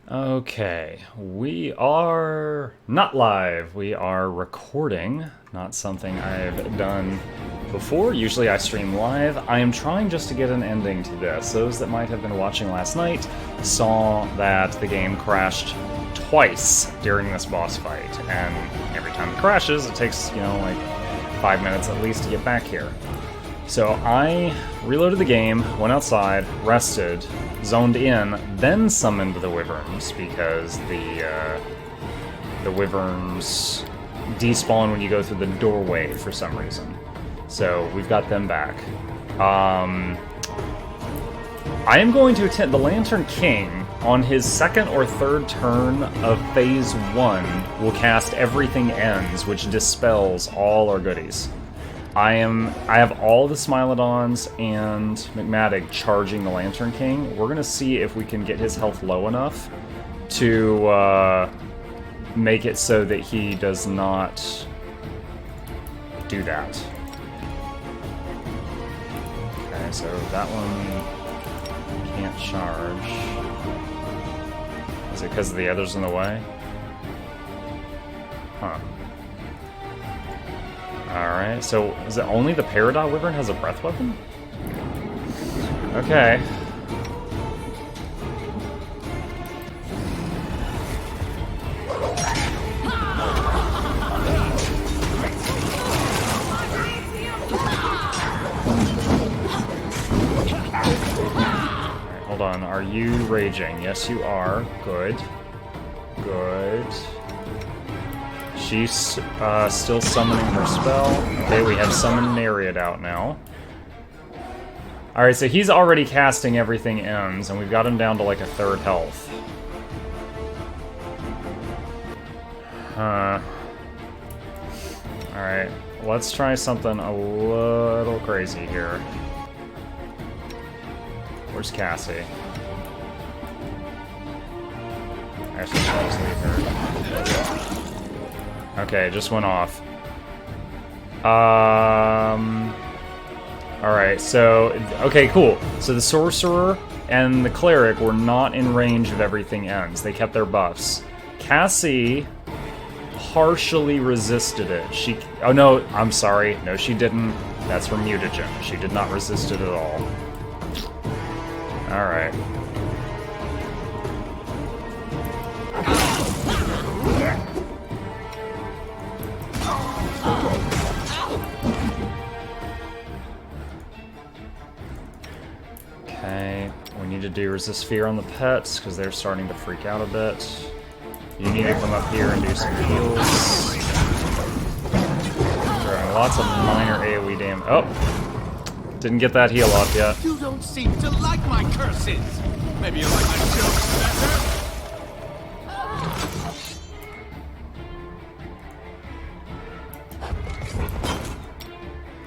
Okay, we are not live. We are recording, not something I've done before. Usually I stream live. I am trying just to get an ending to this. Those that might have been watching last night saw that the game crashed twice during this boss fight, and every time it crashes, it takes, like 5 minutes at least to get back here. So I reloaded the game, went outside, rested, zoned in, then summoned the wyverns because the wyverns despawn when you go through the doorway for some reason. So we've got them back. I am going to attempt the Lantern King on his second or third turn of Phase 1 will cast Everything Ends, which dispels all our goodies. I have all the Smilodons and Magmatic charging the Lantern King. We're gonna see if we can get his health low enough to make it so that he does not do that. Okay, so that one can't charge. Is it because of the others in the way? Huh. Alright, so is it only the Peridot Wyvern has a breath weapon? Okay. Alright, hold on. Are you raging? Yes, you are. Good. Good. She's still summoning her spell. Okay, we have summoned Nariad out now. Alright, so he's already casting Everything Ends, and we've got him down to like a third health. Alright, let's try something a little crazy here. Where's Cassie? Actually, I'll just leave her. Okay, it just went off. Alright, so... Okay, cool. So the Sorcerer and the Cleric were not in range of Everything Ends. They kept their buffs. Cassie partially resisted it. Oh no, I'm sorry. No, she didn't. That's her mutagen. She did not resist it at all. Alright. Okay, we need to do Resist Fear on the pets, because they're starting to freak out a bit. You need to come up here and do some heals. Throwing lots of minor AoE damage. Oh! Didn't get that heal off yet. You don't seem to like my curses! Maybe you like my jokes better?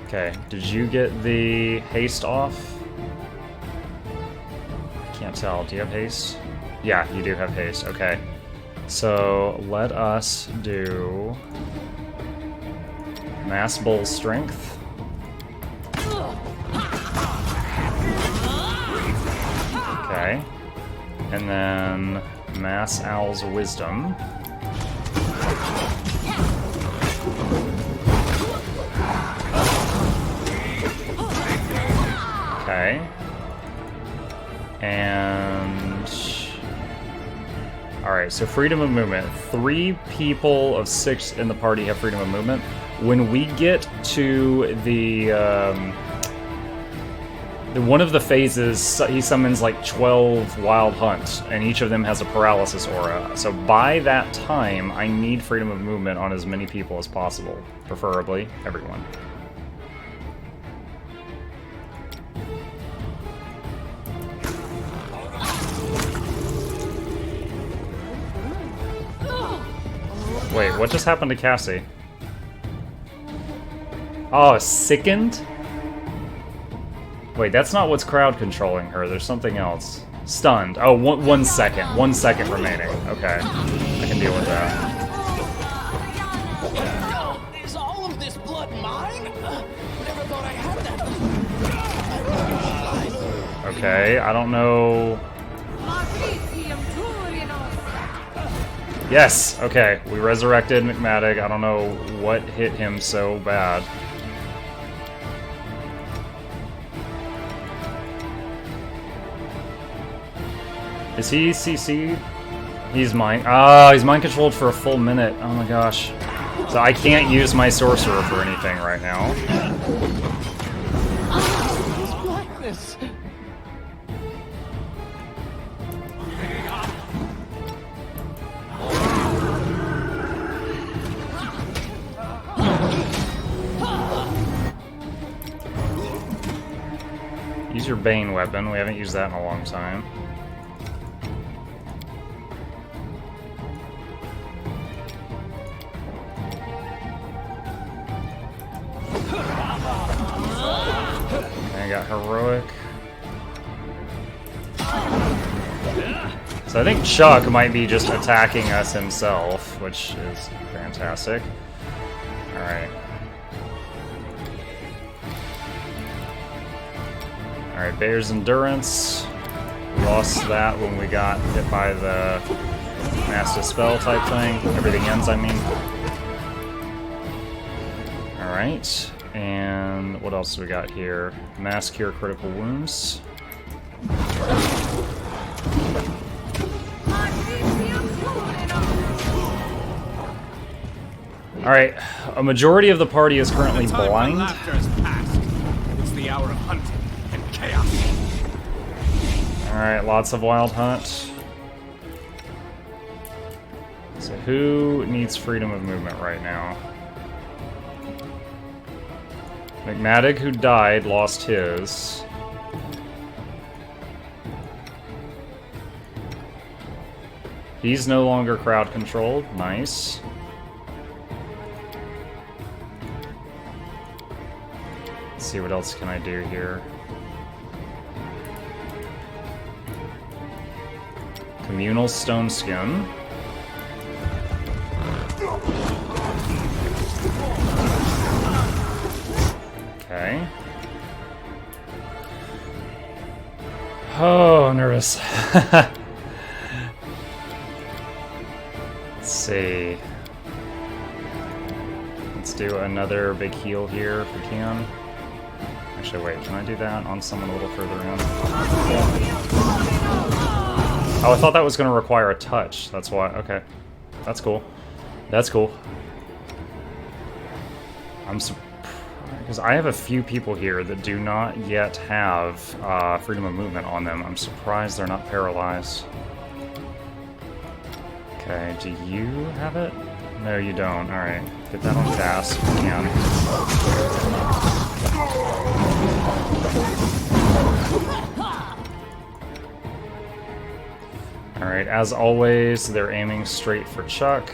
Okay, did you get the haste off? Can't tell. Do you have haste? Yeah, you do have haste. Okay. So let us do Mass Bull Strength. Okay. And then Mass Owl's Wisdom. Okay. And... Alright, so freedom of movement. 3 people of 6 in the party have freedom of movement. When we get to the one of the phases, he summons like 12 Wild Hunt, and each of them has a paralysis aura. So by that time, I need freedom of movement on as many people as possible. Preferably everyone. Wait, what just happened to Cassie? Oh, sickened? Wait, that's not what's crowd controlling her. There's something else. Stunned. Oh, 1 second. 1 second remaining. Okay. I can deal with that. Is all of this blood mine? Never thought I had that. Okay, I don't know. Yes! Okay, we resurrected McMadig. I don't know what hit him so bad. Is he CC'd? He's mind. Oh, he's mind controlled for a full minute. Oh my gosh. So I can't use my sorcerer for anything right now. Blackness. Use your Bane weapon. We haven't used that in a long time. I got heroic. So I think Chuck might be just attacking us himself, which is fantastic. Alright. Alright, Bear's Endurance. We lost that when we got hit by the Mass Dispel type thing. Everything ends, I mean. Alright. And what else do we got here? Mass Cure Critical Wounds. Alright, a majority of the party is currently blind. It's the hour of hunting and chaos. Alright, lots of Wild Hunt. So who needs freedom of movement right now? McMadig, who died, lost his. He's no longer crowd controlled. Nice. Let's see what else can I do here. Communal Stone Skin. Okay. Oh, I'm nervous. Let's see. Let's do another big heal here if we can. Actually, wait, can I do that on someone a little further in? Oh, I thought that was going to require a touch. That's why. Okay. That's cool. That's cool. I'm surprised. Because I have a few people here that do not yet have freedom of movement on them. I'm surprised they're not paralyzed. Okay, do you have it? No, you don't. Alright, get that on cast if you can. Alright, as always, they're aiming straight for Chuck.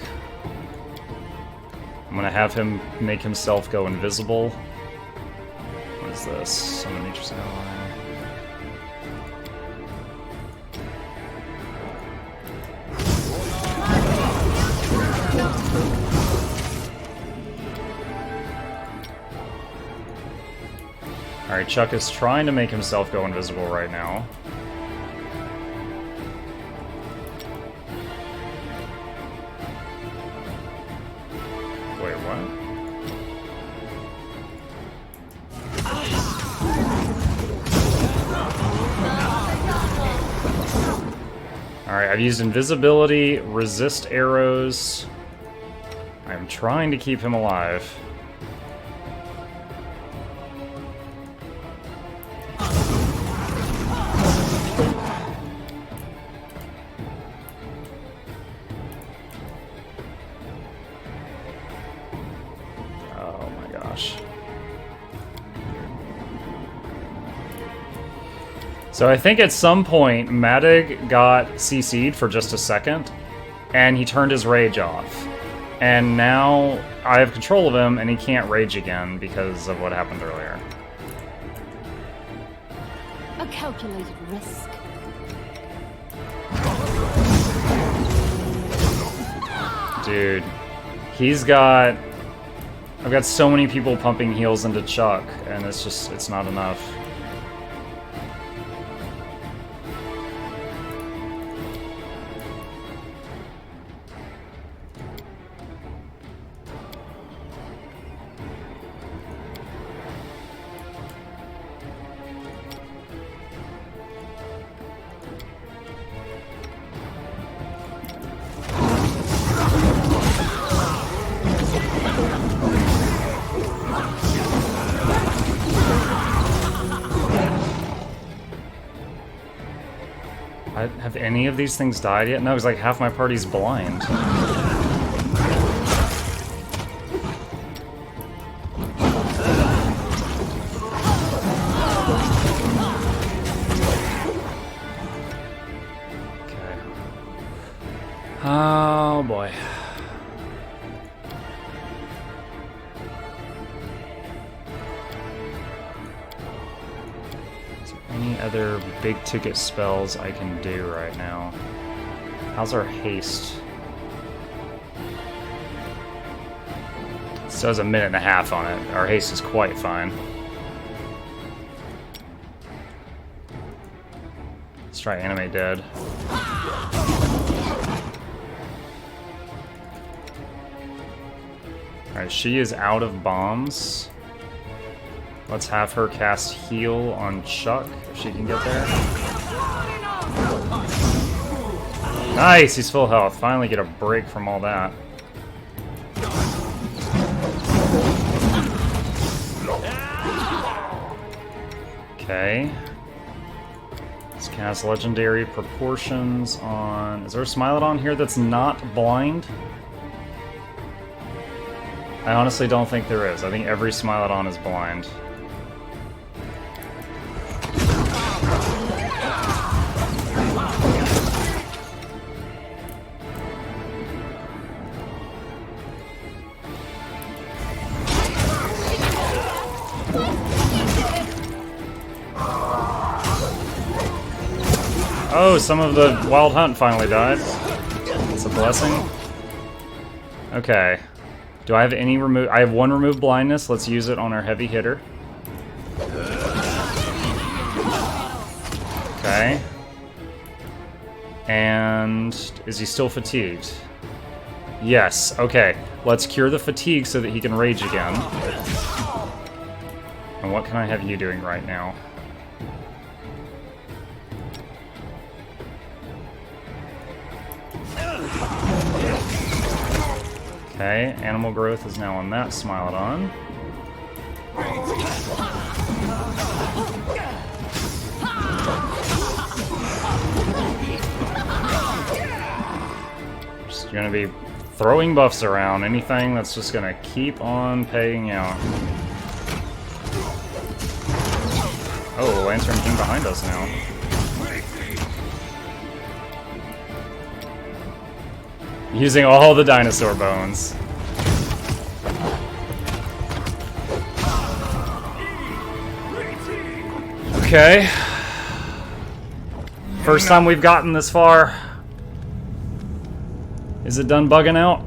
I'm gonna have him make himself go invisible. What is this? Summon Nature's Ally. Alright, Chuck is trying to make himself go invisible right now. Wait, what? Alright, I've used invisibility, resist arrows. I'm trying to keep him alive. Oh my gosh. So I think at some point, Madig got CC'd for just a second, and he turned his rage off. And now I have control of him, and he can't rage again because of what happened earlier. A calculated risk. Dude, he's got... I've got so many people pumping heals into Chuck, and it's just, it's not enough. any of these things died yet? No, it's like half my party's blind. Okay. Oh boy. Any other big ticket spells I can do right now? How's our haste? This has a minute and a half on it. Our haste is quite fine. Let's try Animate Dead. Alright, she is out of bombs. Let's have her cast heal on Chuck, if she can get there. Nice, he's full health. Finally get a break from all that. Okay. Let's cast Legendary Proportions on... Is there a Smilodon here that's not blind? I honestly don't think there is. I think every Smilodon is blind. Oh, some of the Wild Hunt finally died. It's a blessing. Okay. Do I have any remove? I have one remove blindness. Let's use it on our heavy hitter. Okay. And is he still fatigued? Yes. Okay. Let's cure the fatigue so that he can rage again. And what can I have you doing right now? Okay, animal growth is now on that Smilodon. Just gonna be throwing buffs around, anything that's just gonna keep on paying out. Oh, Lantern King behind us now. Using all the dinosaur bones. Okay. First time we've gotten this far. Is it done bugging out?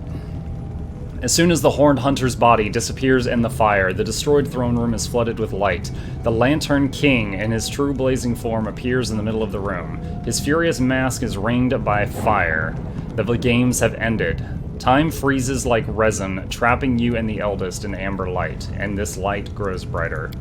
As soon as the Horned Hunter's body disappears in the fire, the destroyed throne room is flooded with light. The Lantern King, in his true blazing form, appears in the middle of the room. His furious mask is ringed by fire. The games have ended. Time freezes like resin, trapping you and the Eldest in amber light, and this light grows brighter.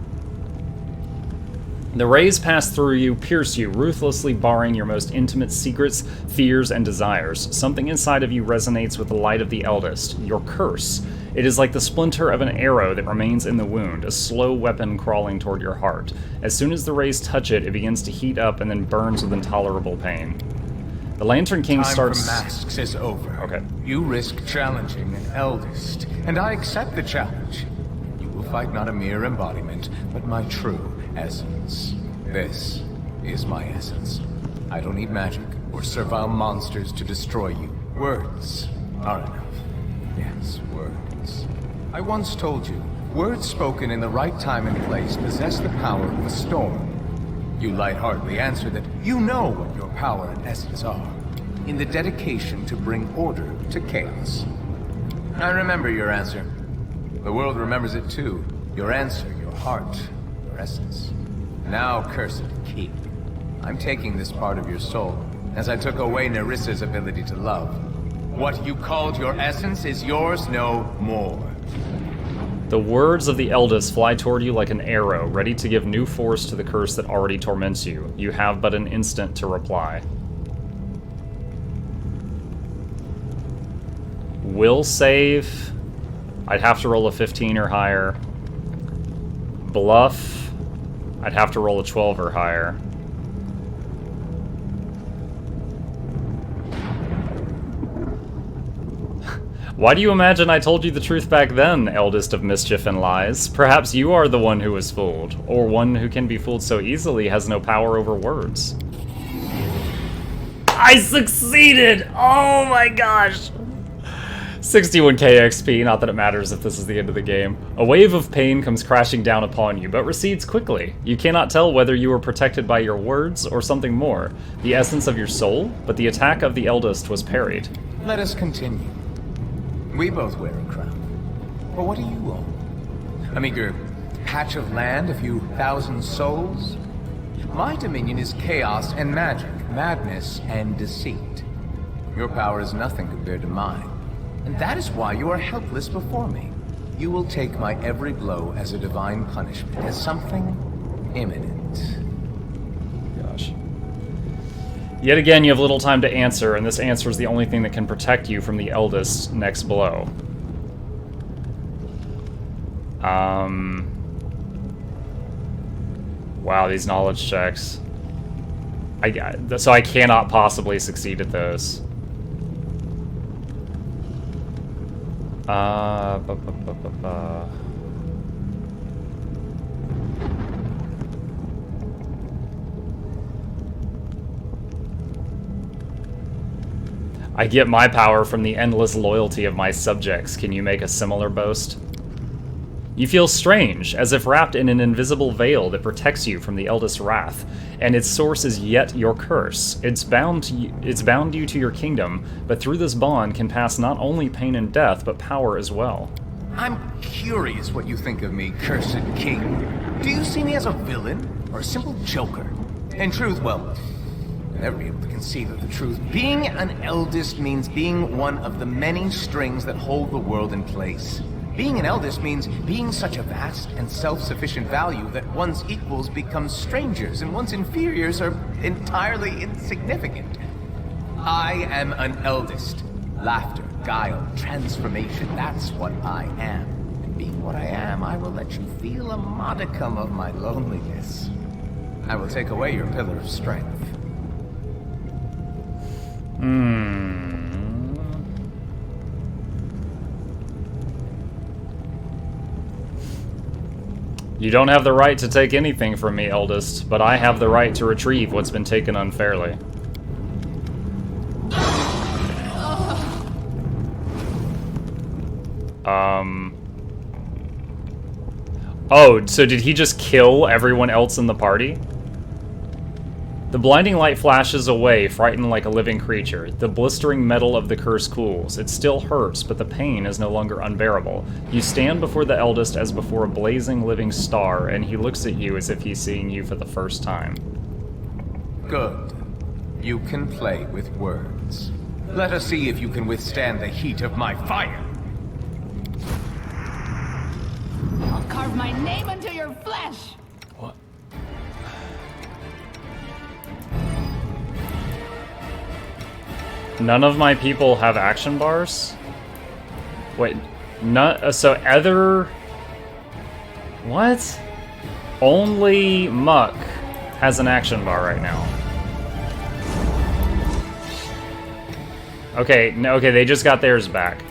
The rays pass through you, pierce you, ruthlessly barring your most intimate secrets, fears, and desires. Something inside of you resonates with the light of the Eldest, your curse. It is like the splinter of an arrow that remains in the wound, a slow weapon crawling toward your heart. As soon as the rays touch it, it begins to heat up and then burns with intolerable pain. The Lantern King starts... Time for masks is over. Okay. You risk challenging an Eldest, and I accept the challenge. You will fight not a mere embodiment, but my true essence. This is my essence. I don't need magic or servile monsters to destroy you. Words are enough. Yes, words. I once told you, words spoken in the right time and place possess the power of a storm. You lightheartedly answer that you know what your power and essence are, in the dedication to bring order to chaos. I remember your answer. The world remembers it too. Your answer, your heart, your essence. Now, cursed keep. I'm taking this part of your soul, as I took away Nerissa's ability to love. What you called your essence is yours no more. The words of the Eldest fly toward you like an arrow, ready to give new force to the curse that already torments you. You have but an instant to reply. Will save. I'd have to roll a 15 or higher. Bluff. I'd have to roll a 12 or higher. Why do you imagine I told you the truth back then, eldest of mischief and lies? Perhaps you are the one who was fooled, or one who can be fooled so easily has no power over words. I succeeded! Oh my gosh! 61k XP, not that it matters if this is the end of the game. A wave of pain comes crashing down upon you, but recedes quickly. You cannot tell whether you were protected by your words or something more, the essence of your soul, but the attack of the eldest was parried. Let us continue. We both wear a crown. But what do you own? A meager patch of land, a few thousand souls? My dominion is chaos and magic, madness and deceit. Your power is nothing compared to mine. And that is why you are helpless before me. You will take my every blow as a divine punishment, as something imminent. Gosh. Yet again, you have little time to answer, and this answer is the only thing that can protect you from the eldest's next blow. Wow, these knowledge checks. So I cannot possibly succeed at those. I get my power from the endless loyalty of my subjects. Can you make a similar boast? You feel strange, as if wrapped in an invisible veil that protects you from the eldest's wrath, and its source is yet your curse. It's bound you to your kingdom, but through this bond can pass not only pain and death, but power as well. I'm curious what you think of me, cursed king. Do you see me as a villain, or a simple joker? In truth, well, I'll never be able to conceive of the truth. Being an eldest means being one of the many strings that hold the world in place. Being an eldest means being such a vast and self-sufficient value that one's equals become strangers and one's inferiors are entirely insignificant. I am an eldest. Laughter, guile, transformation, that's what I am. And being what I am, I will let you feel a modicum of my loneliness. I will take away your pillar of strength. You don't have the right to take anything from me, eldest, but I have the right to retrieve what's been taken unfairly. Oh, so did he just kill everyone else in the party? The blinding light flashes away, frightened like a living creature. The blistering metal of the curse cools. It still hurts, but the pain is no longer unbearable. You stand before the eldest as before a blazing living star, and he looks at you as if he's seeing you for the first time. Good. You can play with words. Let us see if you can withstand the heat of my fire. I'll carve my name into your flesh. What? None of my people have action bars? Wait, so other... What? Only Muck has an action bar right now. Okay, no, okay, they just got theirs back.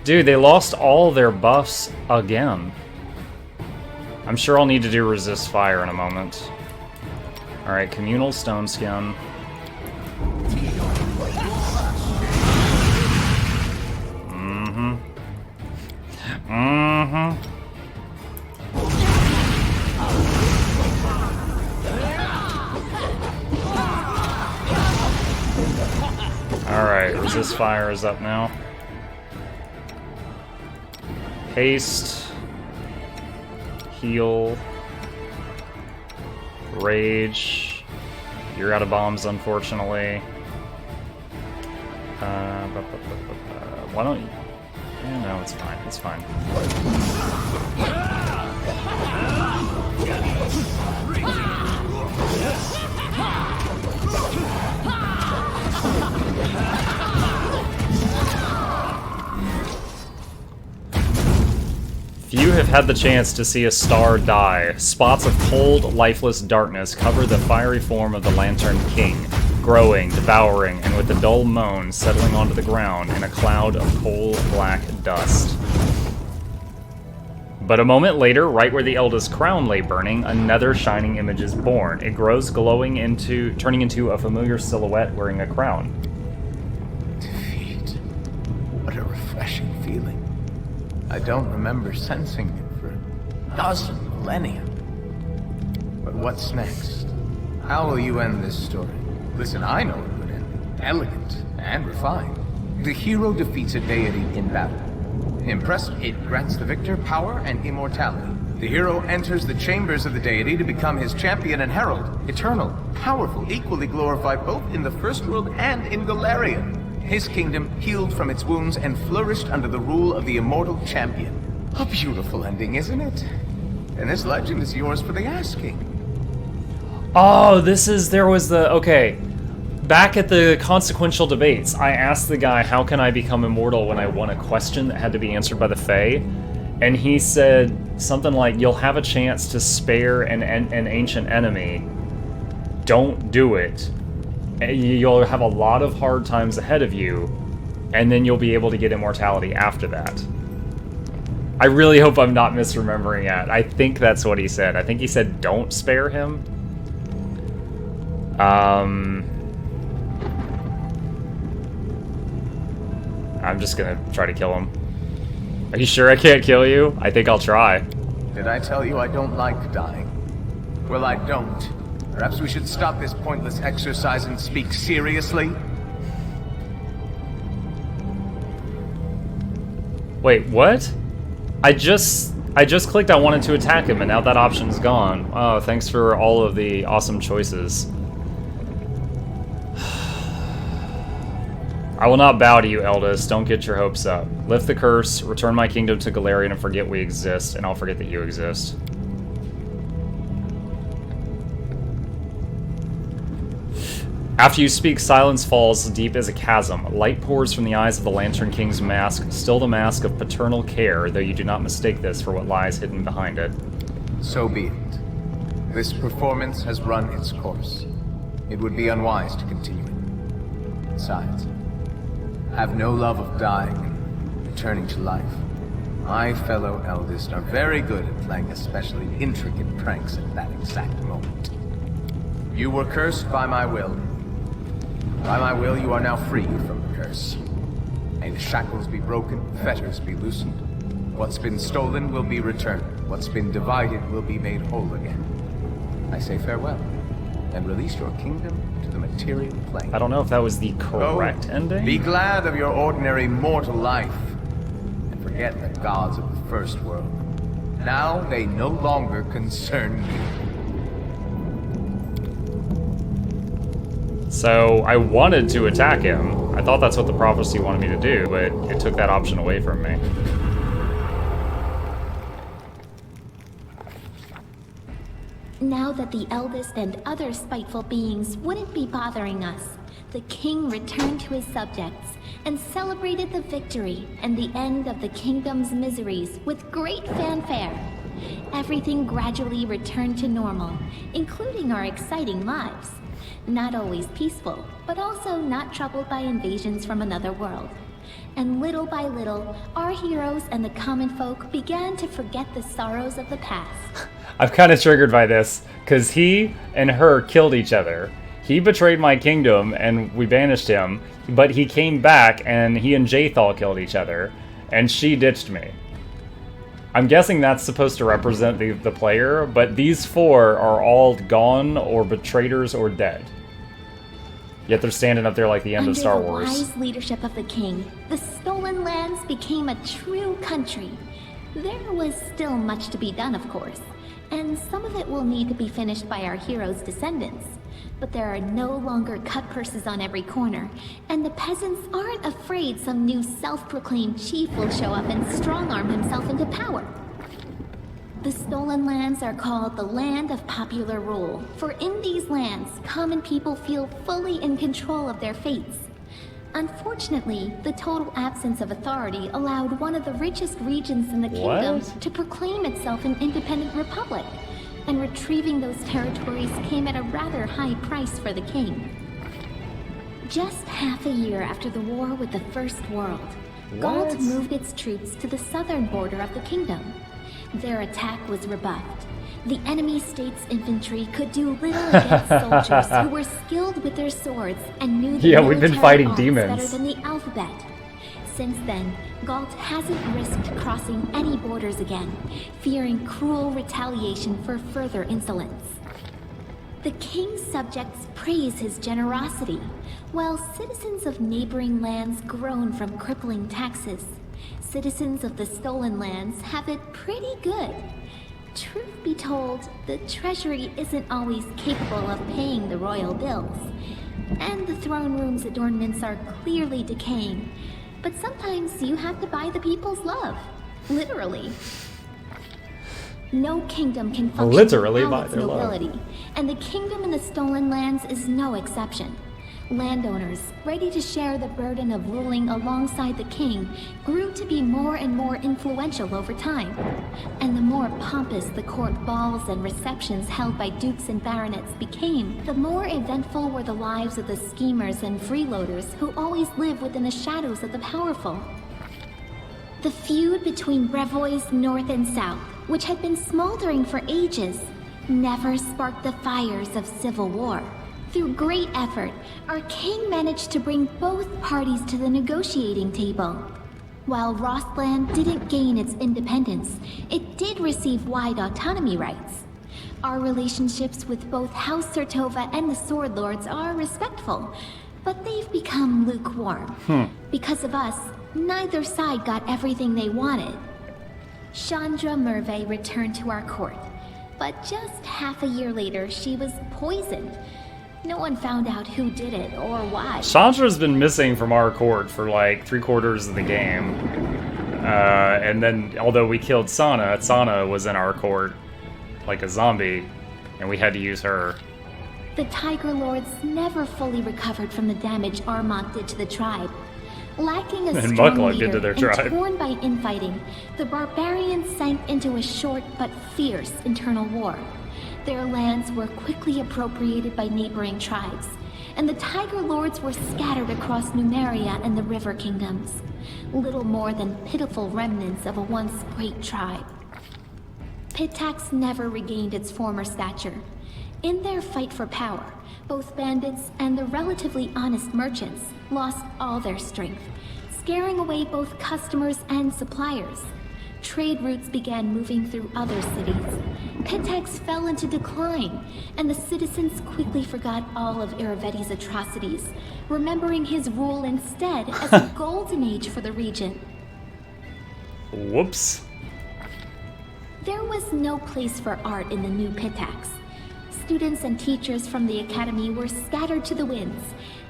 Dude, they lost all their buffs again. I'm sure I'll need to do resist fire in a moment. Alright, communal stone skin. Alright, resist fire is up now. Haste. Heal. Rage. You're out of bombs, unfortunately. Why don't you... Yeah, no, it's fine. It's fine. Few have had the chance to see a star die. Spots of cold, lifeless darkness cover the fiery form of the Lantern King. growing, devouring, and with a dull moan settling onto the ground in a cloud of coal-black dust. But a moment later, right where the eldest crown lay burning, another shining image is born. It grows, turning into a familiar silhouette wearing a crown. Defeat. What a refreshing feeling. I don't remember sensing it for a dozen millennia. But what's next? How will you end this story? Listen, I know a good ending. Elegant and refined. The hero defeats a deity in battle. Impressive. It grants the victor power and immortality. The hero enters the chambers of the deity to become his champion and herald. Eternal, powerful, equally glorified both in the first world and in Galeria. His kingdom healed from its wounds and flourished under the rule of the immortal champion. A beautiful ending, isn't it? And this legend is yours for the asking. Oh, okay. Back at the consequential debates, I asked the guy, how can I become immortal when I won a question that had to be answered by the Fae? And he said something like, you'll have a chance to spare an ancient enemy. Don't do it. You'll have a lot of hard times ahead of you, and then you'll be able to get immortality after that. I really hope I'm not misremembering that. I think that's what he said. I think he said, don't spare him. I'm just gonna try to kill him. Are you sure I can't kill you? I think I'll try. Did I tell you I don't like dying? Well, I don't. Perhaps we should stop this pointless exercise and speak seriously? Wait, what? I just clicked I wanted to attack him, and now that option's gone. Oh, thanks for all of the awesome choices. I will not bow to you, eldest. Don't get your hopes up. Lift the curse, return my kingdom to Galarian, and forget we exist, and I'll forget that you exist. After you speak, silence falls deep as a chasm. Light pours from the eyes of the Lantern King's mask, still the mask of paternal care, though you do not mistake this for what lies hidden behind it. So be it. This performance has run its course. It would be unwise to continue it. Besides, I have no love of dying and returning to life. My fellow eldest are very good at playing especially intricate pranks at that exact moment. You were cursed by my will. By my will, you are now freed from the curse. May the shackles be broken, fetters be loosened. What's been stolen will be returned. What's been divided will be made whole again. I say farewell, and release your kingdom to the material plane. I don't know if that was the correct ending. Be glad of your ordinary mortal life, and forget the gods of the first world. Now they no longer concern you. So, I wanted to attack him. I thought that's what the prophecy wanted me to do, but it took that option away from me. Now that the eldest and other spiteful beings wouldn't be bothering us, the king returned to his subjects and celebrated the victory and the end of the kingdom's miseries with great fanfare. Everything gradually returned to normal, including our exciting lives. Not always peaceful, but also not troubled by invasions from another world. And little by little, our heroes and the common folk began to forget the sorrows of the past. I'm kind of triggered by this, because he and her killed each other. He betrayed my kingdom, and we banished him, but he came back, and he and Jathal killed each other, and she ditched me. I'm guessing that's supposed to represent the player, but these four are all gone, or betrayers, or dead. Yet they're standing up there like the end of Star Wars. Under the wise leadership of the king, the stolen lands became a true country. There was still much to be done, of course, and some of it will need to be finished by our heroes' descendants. But there are no longer cut purses on every corner, and the peasants aren't afraid some new self-proclaimed chief will show up and strong-arm himself into power. The stolen lands are called the Land of Popular Rule, for in these lands, common people feel fully in control of their fates. Unfortunately, the total absence of authority allowed one of the richest regions in the kingdom to proclaim itself an independent republic, and retrieving those territories came at a rather high price for the king. Just half a year after the war with the First World, Gault moved its troops to the southern border of the kingdom. Their attack was rebuffed. The enemy state's infantry could do little against soldiers who were skilled with their swords and knew the we've been military fighting arts demons. better than the alphabet. Since then, Gault hasn't risked crossing any borders again, fearing cruel retaliation for further insolence. The king's subjects praise his generosity, while citizens of neighboring lands groan from crippling taxes. Citizens of the stolen lands have it pretty good. Truth be told, the treasury isn't always capable of paying the royal bills, and the throne room's adornments are clearly decaying. But sometimes you have to buy the people's love. Literally. No kingdom can function Literally without buy its their love. nobility, and the kingdom in the stolen lands is no exception. Landowners, ready to share the burden of ruling alongside the king, grew to be more and more influential over time. And the more pompous the court balls and receptions held by dukes and baronets became, the more eventful were the lives of the schemers and freeloaders who always live within the shadows of the powerful. The feud between Brevois North and South, which had been smoldering for ages, never sparked the fires of civil war. Through great effort, our king managed to bring both parties to the negotiating table. While Rostland didn't gain its independence, it did receive wide autonomy rights. Our relationships with both House Sertova and the Sword Lords are respectful, but they've become lukewarm. Because of us, neither side got everything they wanted. Chandra Merve returned to our court, but just half a year later, she was poisoned. No one found out who did it or why. Chandra's been missing from our court for like 3/4 of the game. And then, although we killed Sana was in our court like a zombie, and we had to use her. The Tiger Lords never fully recovered from the damage Armont did to the tribe. Lacking a And strong Mukluk leader into their and tribe. torn by infighting, the barbarians sank into a short but fierce internal war. Their lands were quickly appropriated by neighboring tribes, and the Tiger Lords were scattered across Numeria and the River Kingdoms, little more than pitiful remnants of a once great tribe. Pitax never regained its former stature. In their fight for power, both bandits and the relatively honest merchants lost all their strength, scaring away both customers and suppliers. Trade routes began moving through other cities. Pitax fell into decline, and the citizens quickly forgot all of Iravetti's atrocities, remembering his rule instead as a golden age for the region. Whoops. There was no place for art in the new Pitax. Students and teachers from the academy were scattered to the winds.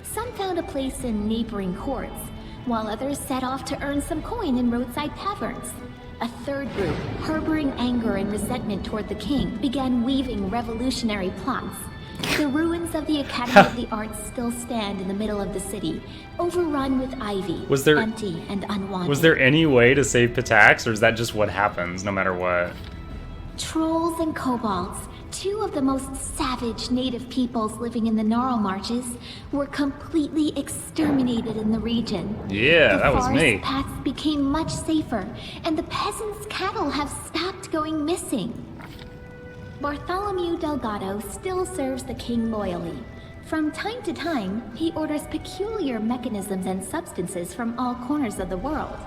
Some found a place in neighboring courts, while others set off to earn some coin in roadside taverns. A third group, harboring anger and resentment toward the king, began weaving revolutionary plots. The ruins of the Academy of the Arts still stand in the middle of the city, overrun with ivy, empty and unwanted. Was there any way to save Pitax, or is that just what happens no matter what? Trolls and kobolds, two of the most savage native peoples living in the Gnarl Marches, were completely exterminated in the region. Yeah, that was me. The forest paths became much safer, and the peasants' cattle have stopped going missing. Bartholomew Delgado still serves the king loyally. From time to time, he orders peculiar mechanisms and substances from all corners of the world.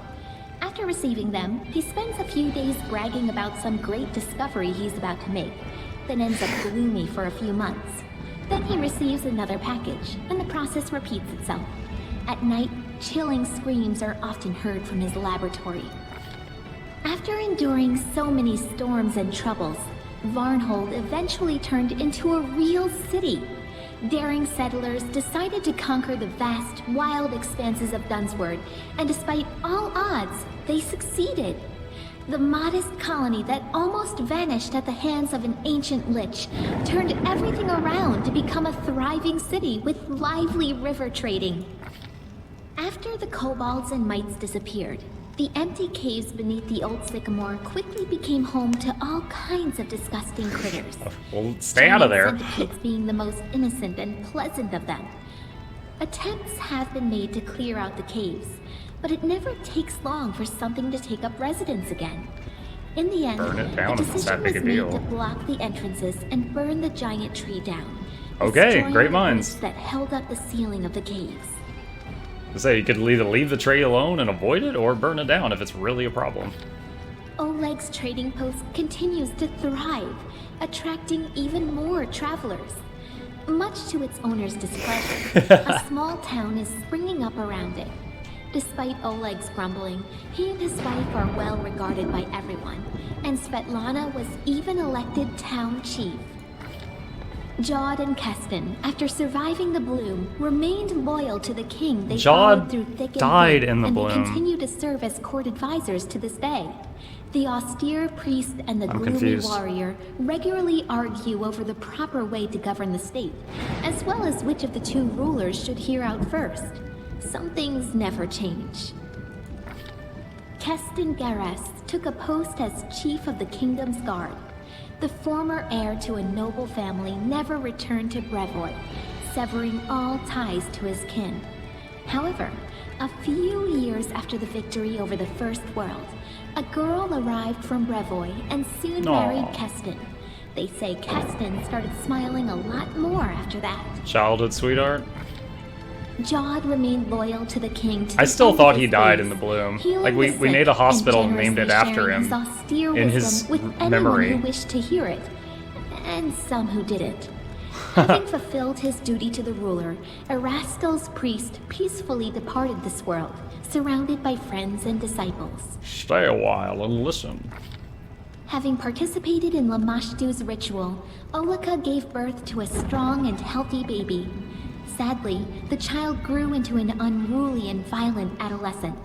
After receiving them, he spends a few days bragging about some great discovery he's about to make, then ends up gloomy for a few months. Then he receives another package, and the process repeats itself. At night, chilling screams are often heard from his laboratory. After enduring so many storms and troubles, Varnhold eventually turned into a real city. Daring settlers decided to conquer the vast, wild expanses of Dunsword, and despite all odds, they succeeded. The modest colony that almost vanished at the hands of an ancient lich turned everything around to become a thriving city with lively river trading. After the kobolds and mites disappeared, the empty caves beneath the old sycamore quickly became home to all kinds of disgusting critters. Well, stay out of there. Giant centipedes being the most innocent and pleasant of them. Attempts have been made to clear out the caves, but it never takes long for something to take up residence again. In the end, Burn it down a if it's decision that big was a made deal. to block the entrances and burn the giant tree down. Okay, destroying great the minds. bridge that held up the ceiling of the caves. So you could either leave the tree alone and avoid it, or burn it down if it's really a problem. Oleg's trading post continues to thrive, attracting even more travelers. Much to its owner's displeasure, a small town is springing up around it. Despite Oleg's grumbling, he and his wife are well regarded by everyone, and Svetlana was even elected town chief. Jod and Keston, after surviving the bloom, remained loyal to the king they followed through thick and died thin, in the and bloom. they continue to serve as court advisors to this day. The austere priest and the gloomy confused. warrior regularly argue over the proper way to govern the state, as well as which of the two rulers should hear out first. Some things never change. Keston Gares took a post as chief of the kingdom's guard. The former heir to a noble family never returned to Brevoy, severing all ties to his kin. However, a few years after the victory over the First World, a girl arrived from Brevoy and soon married Keston. They say Keston started smiling a lot more after that. Childhood sweetheart? Jod remained loyal to the king to I the still end thought of he his died days, in the bloom. healing Like, the we sick made a hospital and generously named it after sharing him his austere in wisdom his with anyone memory. who wished to hear it, and some who didn't. Having fulfilled his duty to the ruler, Erastel's priest peacefully departed this world, surrounded by friends and disciples. Stay a while and listen. Having participated in Lamashtu's ritual, Olika gave birth to a strong and healthy baby. Sadly, the child grew into an unruly and violent adolescent.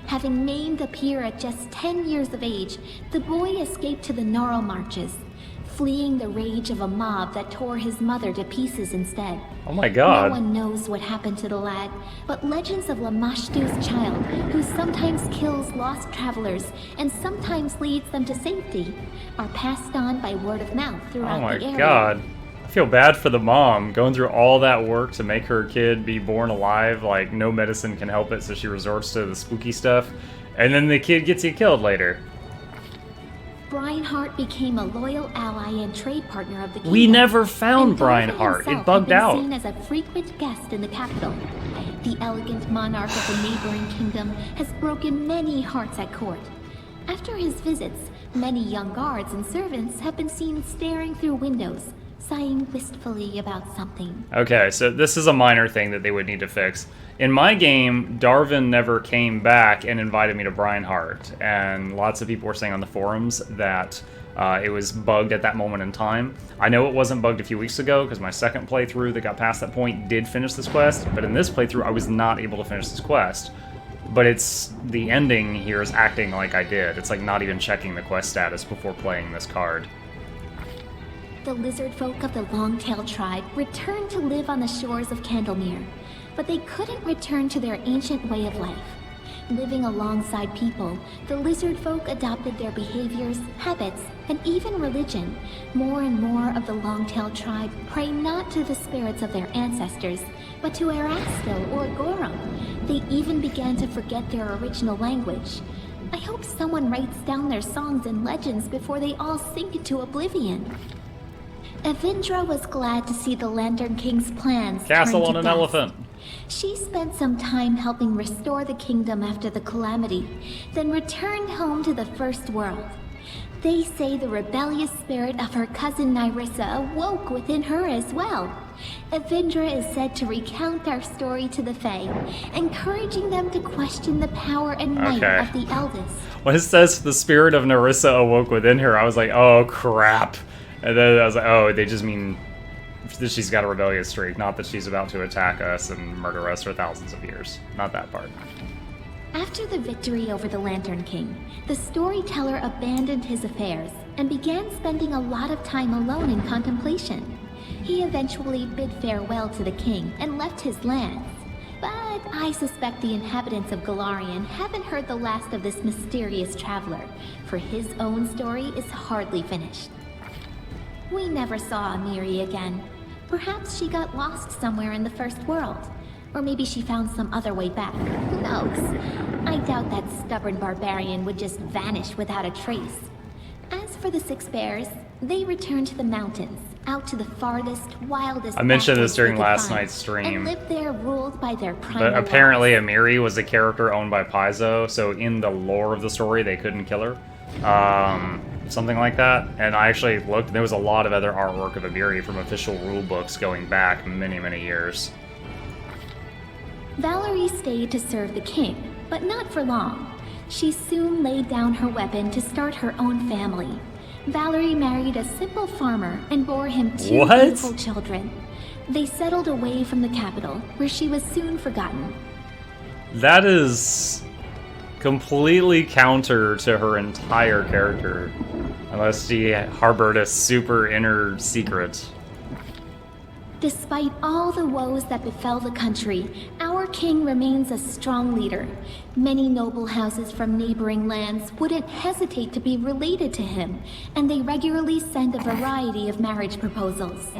Having maimed a peer at just 10 years of age, the boy escaped to the Gnarl Marches, fleeing the rage of a mob that tore his mother to pieces instead. Oh my god. No one knows what happened to the lad, but legends of Lamashtu's child, who sometimes kills lost travelers and sometimes leads them to safety, are passed on by word of mouth throughout Oh my the area. god. I feel bad for the mom, going through all that work to make her kid be born alive, like no medicine can help it, so she resorts to the spooky stuff, and then the kid gets killed later. Breinhardt became a loyal ally and trade partner of the kingdom. We never found and Darwin Breinhardt. himself It bugged had been out. Seen as a frequent guest in the capital. The elegant monarch of the neighboring kingdom has broken many hearts at court. After his visits, many young guards and servants have been seen staring through windows, sighing wistfully about something. Okay, so this is a minor thing that they would need to fix. In my game, Darwin never came back and invited me to Breinhardt, and lots of people were saying on the forums that it was bugged at that moment in time. I know it wasn't bugged a few weeks ago, because my second playthrough that got past that point did finish this quest, but in this playthrough I was not able to finish this quest. But it's the ending here is acting like I did. It's like not even checking the quest status before playing this card. The lizard folk of the Longtail tribe returned to live on the shores of Candlemere, but they couldn't return to their ancient way of life. Living alongside people, the lizard folk adopted their behaviors, habits, and even religion. More and more of the Longtail tribe pray not to the spirits of their ancestors, but to Erastil or Gorum. They even began to forget their original language. I hope someone writes down their songs and legends before they all sink into oblivion. Evindra was glad to see the Lantern King's plans Castle turn on to an dust. elephant. She spent some time helping restore the kingdom after the calamity, then returned home to the First World. They say the rebellious spirit of her cousin Nyrissa awoke within her as well. Evindra is said to recount our story to the Fae, encouraging them to question the power and might Okay. of the eldest. When it says the spirit of Nerissa awoke within her, I was like, oh crap. And then I was like, oh, they just mean that she's got a rebellious streak, not that she's about to attack us and murder us for thousands of years. Not that part. After the victory over the Lantern King, the storyteller abandoned his affairs and began spending a lot of time alone in contemplation. He eventually bid farewell to the king and left his lands. But I suspect the inhabitants of Golarion haven't heard the last of this mysterious traveler, for his own story is hardly finished. We never saw Amiri again. Perhaps she got lost somewhere in the First World. Or maybe she found some other way back. Who knows? I doubt that stubborn barbarian would just vanish without a trace. As for the six bears, they returned to the mountains, out to the farthest, wildest... I mentioned this backwards during they could last find, night's stream. And lived there ruled by their primal But apparently laws. Amiri was a character owned by Paizo, so in the lore of the story, they couldn't kill her. Something like that. And I actually looked, and there was a lot of other artwork of Amiri from official rule books going back many, many years. Valerie stayed to serve the king, but not for long. She soon laid down her weapon to start her own family. Valerie married a simple farmer and bore him two What? beautiful children. They settled away from the capital, where she was soon forgotten. That is completely counter to her entire character, unless she harbored a super inner secret. Despite all the woes that befell the country, our king remains a strong leader. Many noble houses from neighboring lands wouldn't hesitate to be related to him, and they regularly send a variety of marriage proposals.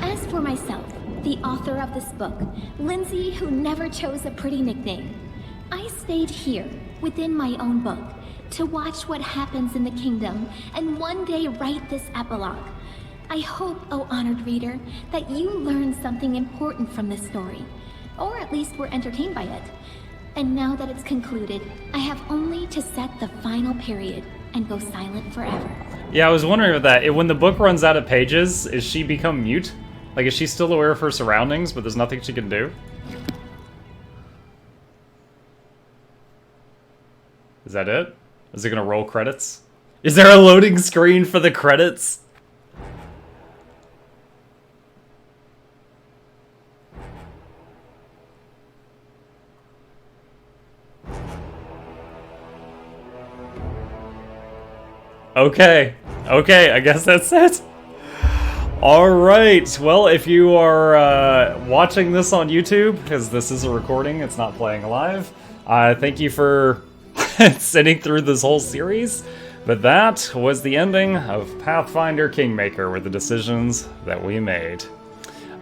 As for myself, the author of this book, Lindsay, who never chose a pretty nickname, I stayed here, within my own book, to watch what happens in the kingdom, and one day write this epilogue. I hope, oh honored reader, that you learned something important from this story, or at least were entertained by it. And now that it's concluded, I have only to set the final period and go silent forever. Yeah, I was wondering about that. When the book runs out of pages, is she become mute? Like, is she still aware of her surroundings, but there's nothing she can do? Is that it? Is it gonna roll credits? Is there a loading screen for the credits? Okay, I guess that's it. Alright, well, if you are watching this on YouTube, because this is a recording, it's not playing live, thank you for sitting through this whole series. But that was the ending of Pathfinder Kingmaker with the decisions that we made.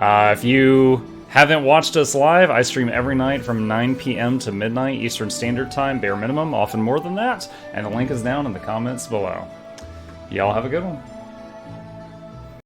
If you haven't watched us live, I stream every night from 9 p.m. to midnight Eastern Standard Time, bare minimum, often more than that, and the link is down in the comments below. Y'all have a good one.